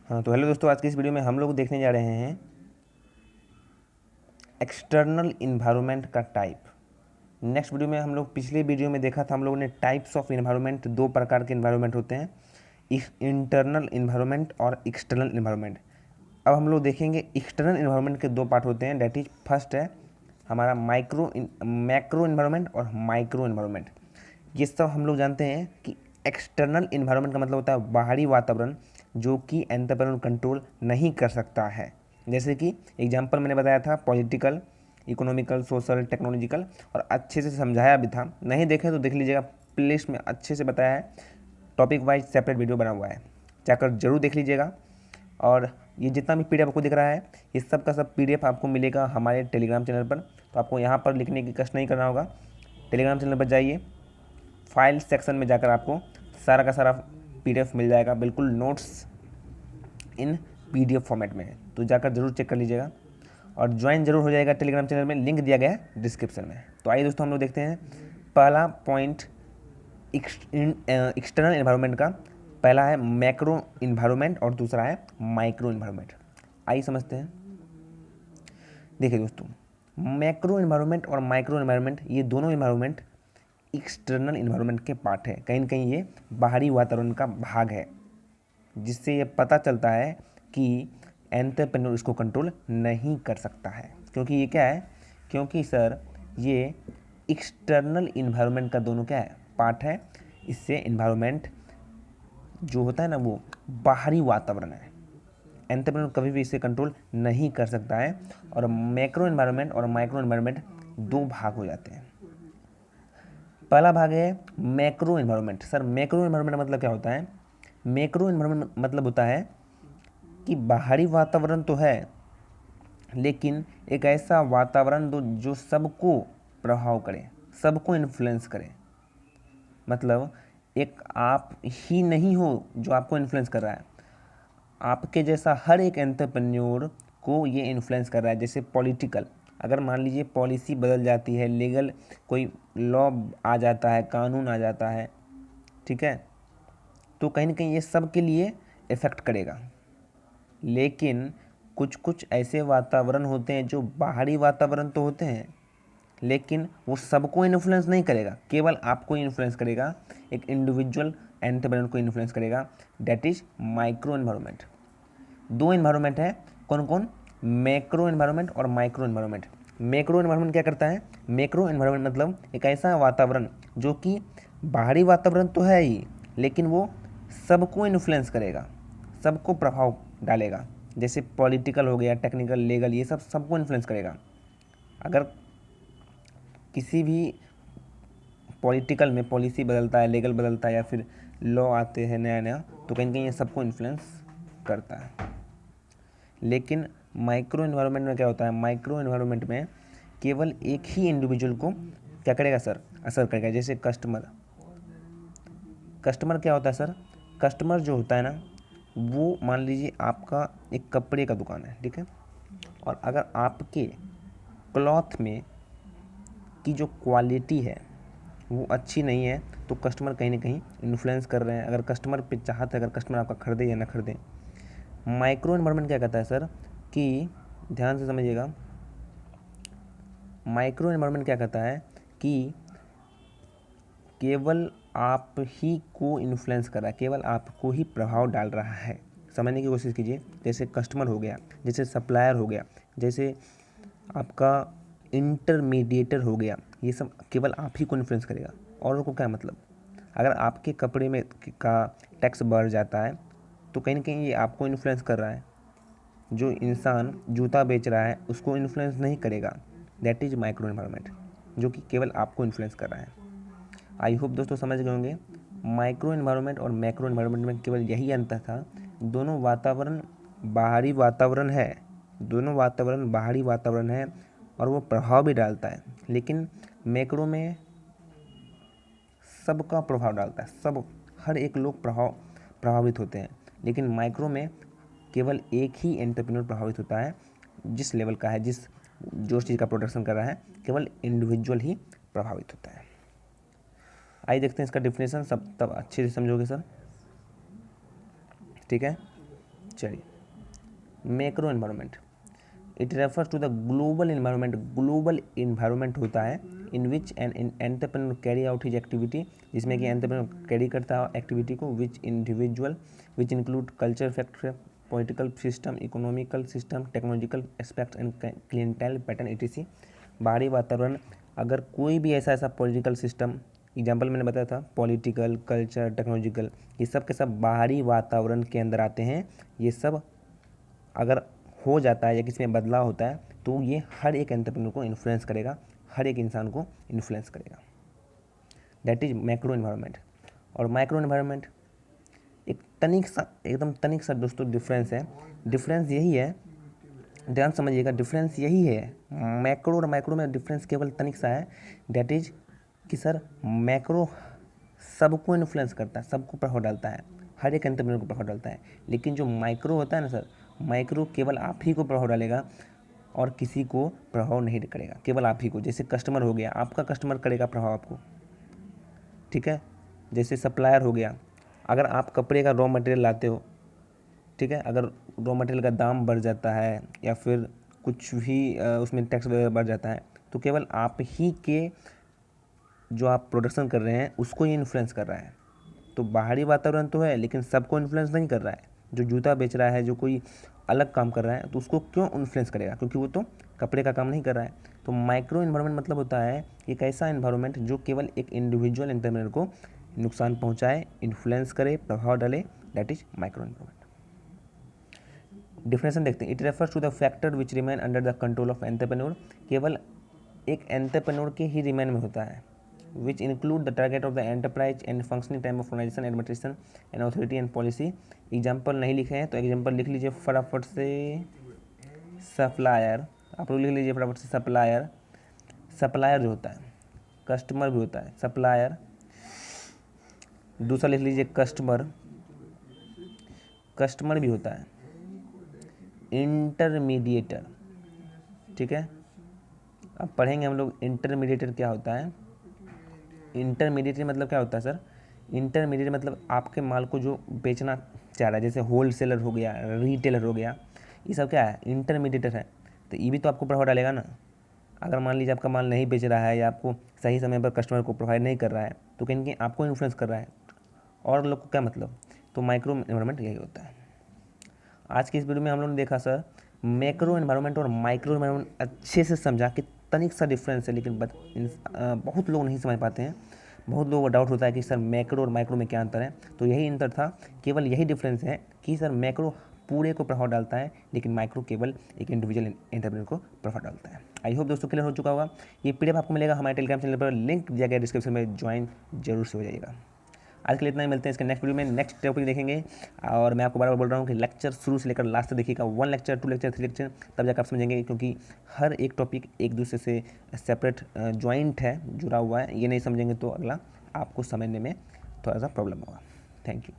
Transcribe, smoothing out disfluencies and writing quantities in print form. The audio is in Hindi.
हाँ तो हेलो दोस्तों, आज की इस वीडियो में हम लोग देखने जा रहे हैं एक्सटर्नल इन्वायरमेंट का टाइप। नेक्स्ट वीडियो में हम लोग पिछले वीडियो में देखा था, हम लोगों ने टाइप्स ऑफ इन्वायरमेंट, दो प्रकार के इन्वायरमेंट होते हैं, इंटरनल इन्वायरमेंट और एक्सटर्नल इन्वायरमेंट। अब हम लोग देखेंगे एक्सटर्नल इन्वायरमेंट के दो पार्ट होते हैं, डेट इज फर्स्ट है हमारा मैक्रो इन्वायरमेंट और माइक्रो इन्वायरमेंट। ये सब हम लोग जानते हैं कि एक्सटर्नल इन्वायरमेंट का मतलब होता है बाहरी वातावरण जो कि एंटरप्रेन्योर कंट्रोल नहीं कर सकता है। जैसे कि एग्जांपल मैंने बताया था पॉलिटिकल, इकोनॉमिकल, सोशल, टेक्नोलॉजिकल, और अच्छे से समझाया भी था। नहीं देखे तो देख लीजिएगा, प्लेलिस्ट में अच्छे से बताया है, टॉपिक वाइज सेपरेट वीडियो बना हुआ है, जाकर जरूर देख लीजिएगा। और ये जितना भी पीडीएफ आपको दिख रहा है, ये सब का सब पीडीएफ आपको मिलेगा हमारे टेलीग्राम चैनल पर। तो आपको यहाँ पर लिखने की कष्ट नहीं करना होगा, टेलीग्राम चैनल पर जाइए, फाइल सेक्शन में जाकर आपको सारा का सारा पीडीएफ मिल जाएगा, बिल्कुल नोट्स इन पीडीएफ फॉर्मेट में। तो जाकर जरूर चेक कर लीजिएगा और ज्वाइन जरूर हो जाएगा टेलीग्राम चैनल में, लिंक दिया गया है डिस्क्रिप्शन में। तो आइए दोस्तों हम लोग देखते हैं पहला पॉइंट एक्सटर्नल इन्वायरमेंट का। पहला है मैक्रो इन्वायरमेंट और दूसरा है माइक्रो इन्वायरमेंट। आइए समझते हैं। देखिए दोस्तों, मैक्रो इन्वायरमेंट और माइक्रो इन्वायरमेंट ये दोनों इन्वायरमेंट एक्सटर्नल इन्वायरमेंट के पार्ट है। कहीं ना कहीं ये बाहरी वातावरण का भाग है, जिससे ये पता चलता है कि एंटरप्रेन्योर इसको कंट्रोल नहीं कर सकता है। क्योंकि ये क्या है, क्योंकि सर ये एक्सटर्नल इन्वायरमेंट का दोनों क्या है, पार्ट है। इससे इन्वायरमेंट जो होता है ना, वो बाहरी वातावरण है, एंटरप्रेन्योर कभी भी इसे कंट्रोल नहीं कर सकता है। और मैक्रो इन्वायरमेंट और माइक्रो इन्वायरमेंट दो भाग हो जाते हैं। पहला भाग है macro environment. Sir macro environment मतलब क्या होता है? मैक्रो इन्वायरमेंट मतलब होता है कि बाहरी वातावरण तो है, लेकिन एक ऐसा वातावरण जो सबको प्रभाव करे, सबको इन्फ्लुएंस करे। मतलब एक आप ही नहीं हो जो आपको इन्फ्लुएंस कर रहा है, आपके जैसा हर एक एंटरप्रेन्योर को ये इन्फ्लुएंस कर रहा है। जैसे पॉलिटिकल, अगर मान लीजिए पॉलिसी बदल जाती है, लीगल कोई लॉ आ जाता है, कानून आ जाता है, ठीक है, तो कहीं ना कहीं ये सब के लिए इफ़ेक्ट करेगा। लेकिन कुछ कुछ ऐसे वातावरण होते हैं जो बाहरी वातावरण तो होते हैं, लेकिन वो सबको इन्फ्लुएंस नहीं करेगा, केवल आपको इन्फ्लुएंस करेगा, एक इंडिविजुअल एंटरप्रेन्योर को इन्फ्लुएंस करेगा। That is micro environment. दो इन्वायरमेंट है, कौन कौन? मैक्रो इन्वायरमेंट और माइक्रो इन्वायरमेंट। मैक्रो इन्वायरमेंट क्या करता है? मैक्रो इन्वायरमेंट मतलब एक ऐसा वातावरण जो कि बाहरी वातावरण तो है ही, लेकिन वो सबको इन्फ्लुएंस करेगा, सबको प्रभाव डालेगा। जैसे पॉलिटिकल हो गया, टेक्निकल, लीगल, ये सब सबको इन्फ्लुएंस करेगा। अगर किसी भी पॉलिटिकल में पॉलिसी बदलता है, लीगल बदलता है, या फिर लॉ आते हैं नया नया, तो कहीं कहीं ये सबको इन्फ्लुएंस करता है। लेकिन माइक्रो इन्वायरमेंट में क्या होता है? माइक्रो इन्वायरमेंट में केवल एक ही इंडिविजुअल को क्या करेगा सर? असर करेगा। जैसे कस्टमर, कस्टमर क्या होता है सर? कस्टमर जो होता है ना, वो मान लीजिए आपका एक कपड़े का दुकान है, ठीक है, और अगर आपके क्लॉथ में की जो क्वालिटी है वो अच्छी नहीं है, तो कस्टमर कहीं ना कहीं इन्फ्लुएंस कर रहे हैं। अगर कस्टमर पे चाहते हैं, अगर कस्टमर आपका खरीदे या ना खरीदे। माइक्रो इन्वायरमेंट क्या कहता है सर कि, ध्यान से समझिएगा, माइक्रो इन्वायरमेंट क्या कहता है कि केवल आप ही को इन्फ्लुएंस कर रहा है, केवल आपको ही प्रभाव डाल रहा है। समझने की कोशिश कीजिए। जैसे कस्टमर हो गया, जैसे सप्लायर हो गया, जैसे आपका इंटरमीडिएटर हो गया, ये सब केवल आप ही को इन्फ्लुएंस करेगा। और को क्या मतलब? अगर आपके कपड़े में का टैक्स बढ़ जाता है, तो कहीं ना कहीं ये आपको इन्फ्लुएंस कर रहा है। जो इंसान जूता बेच रहा है उसको इन्फ्लुएंस नहीं करेगा। दैट इज माइक्रो इन्वायरमेंट, जो कि केवल आपको इन्फ्लुएंस कर रहा है। आई होप दोस्तों समझ गए होंगे। माइक्रो इन्वायरमेंट और मैक्रो इन्वायरमेंट में केवल यही अंतर था, दोनों वातावरण बाहरी वातावरण है, दोनों वातावरण बाहरी वातावरण है और वो प्रभाव भी डालता है। लेकिन मैक्रो में सबका प्रभाव डालता है, सब, हर एक लोग प्रभावित होते हैं। लेकिन माइक्रो में केवल एक ही एंटरप्रेन्योर प्रभावित होता है, जिस लेवल का है, जो चीज़ का प्रोडक्शन कर रहा है, केवल इंडिविजुअल ही प्रभावित होता है। आइए देखते हैं इसका डिफिनेशन, सब तब अच्छे से समझोगे सर, ठीक है। चलिए, macro environment, it refers to the global environment. Global environment होता है in which an entrepreneur carry out his activity, जिसमें कि एंटरप्रेन्योर कैरी करता है एक्टिविटी को, which include culture factor, political system, economical system, technological aspect and clientele pattern etc। बाहरी वातावरण, अगर कोई भी ऐसा पॉलिटिकल सिस्टम, एग्जाम्पल मैंने बताया था पॉलिटिकल, कल्चर, टेक्नोलॉजिकल, ये सब के सब बाहरी वातावरण के अंदर आते हैं। ये सब अगर हो जाता है या किसी में बदलाव होता है तो ये हर एक एंटरप्रेन्योर को इन्फ्लुएंस करेगा, हर एक इंसान को इन्फ्लुएंस करेगा। That is macro environment. और माइक्रो एनवायरनमेंट एक एकदम तनिक सा दोस्तों डिफरेंस है। डिफरेंस यही है, ध्यान समझिएगा, डिफरेंस यही है। मैक्रो और माइक्रो में डिफरेंस केवल तनिक सा है। दैट इज कि सर मैक्रो सबको इन्फ्लुएंस करता है, सबको प्रभाव डालता है, हर एक एंटरप्रेन्योर को प्रभाव डालता है। लेकिन जो माइक्रो होता है ना सर, माइक्रो केवल आप ही को प्रभाव डालेगा और किसी को प्रभाव नहीं करेगा, केवल आप ही को। जैसे कस्टमर हो गया, आपका कस्टमर करेगा प्रभाव आपको, ठीक है। जैसे सप्लायर हो गया, अगर आप कपड़े का रॉ मटेरियल लाते हो, ठीक है, अगर रॉ मटेरियल का दाम बढ़ जाता है या फिर कुछ भी उसमें टैक्स वगैरह बढ़ जाता है तो केवल आप ही के जो आप प्रोडक्शन कर रहे हैं उसको ये इन्फ्लुएंस कर रहा है। तो बाहरी वातावरण तो है लेकिन सबको इन्फ्लुएंस नहीं कर रहा है। जो जूता बेच रहा है, जो कोई अलग काम कर रहा है, तो उसको क्यों इन्फ्लुएंस करेगा, क्योंकि वो तो कपड़े का काम नहीं कर रहा है। तो माइक्रो एनवायरनमेंट मतलब होता है एक ऐसा एनवायरनमेंट जो केवल एक इंडिविजुअल एंटरप्रेन्योर को नुकसान पहुंचाए, इन्फ्लुएंस करे, प्रभाव डाले, that is micro environment. Definition देखते हैं। It refers to the factor which remain under the control of entrepreneur, केवल एक एंटरप्रेन्योर के ही रिमेन में होता है। Which include the target of the enterprise and functioning time of organisation, administration and authority and policy. Example नहीं लिखे हैं तो एग्जाम्पल लिख लीजिए फटाफट से। सप्लायर, आप लोग लिख लीजिए फटाफट से। सप्लायर, सप्लायर जो होता है, कस्टमर भी होता है सप्लायर। दूसरा लिख लीजिए कस्टमर, कस्टमर भी होता है। इंटरमीडिएटर, ठीक है। अब पढ़ेंगे हम लोग इंटरमीडिएटर क्या होता है। इंटरमीडिएटर मतलब क्या होता है सर, इंटरमीडिएट मतलब आपके माल को जो बेचना चाह रहा है, जैसे होलसेलर हो गया, रिटेलर हो गया, ये सब क्या है, इंटरमीडिएटर है। तो ये भी तो आपको प्रभाव डालेगा ना। अगर मान लीजिए आपका माल नहीं बेच रहा है या आपको सही समय पर कस्टमर को प्रोवाइड नहीं कर रहा है तो कहीं कहीं आपको इन्फ्लुएंस कर रहा है, और लोग को क्या मतलब। तो माइक्रो एनवायरनमेंट यही होता है। आज की इस वीडियो में हम लोगों ने देखा सर मैक्रो एनवायरनमेंट और माइक्रो एनवायरनमेंट अच्छे से समझा कि तनिक सा डिफरेंस है, लेकिन बहुत लोग नहीं समझ पाते हैं। बहुत लोगों को डाउट होता है कि सर मैक्रो और माइक्रो में क्या अंतर है। तो यही अंतर था, केवल यही डिफरेंस है कि सर मैक्रो पूरे को प्रभाव डालता है लेकिन माइक्रो केवल एक इंडिविजुअल एंटरप्रेन्योर को प्रभाव डालता है। आई होप दोस्तों क्लियर हो चुका होगा। ये पीडीएफ आपको मिलेगा हमारे टेलीग्राम चैनल पर, लिंक दिया गया डिस्क्रिप्शन में, ज्वाइन जरूर से हो जाइएगा। आज के लिए इतना ही, मिलते हैं इसके नेक्स्ट वीडियो में, नेक्स्ट टॉपिक देखेंगे। और मैं आपको बार बार बोल रहा हूँ कि लेक्चर शुरू से लेकर लास्ट तक देखिएगा, 1 लेक्चर 2 लेक्चर 3 लेक्चर, तब जाकर आप समझेंगे, क्योंकि हर एक टॉपिक एक दूसरे से सेपरेट ज्वाइंट है, जुड़ा हुआ है। ये नहीं समझेंगे तो अगला आपको समझने में थोड़ा सा प्रॉब्लम होगा। Thank you.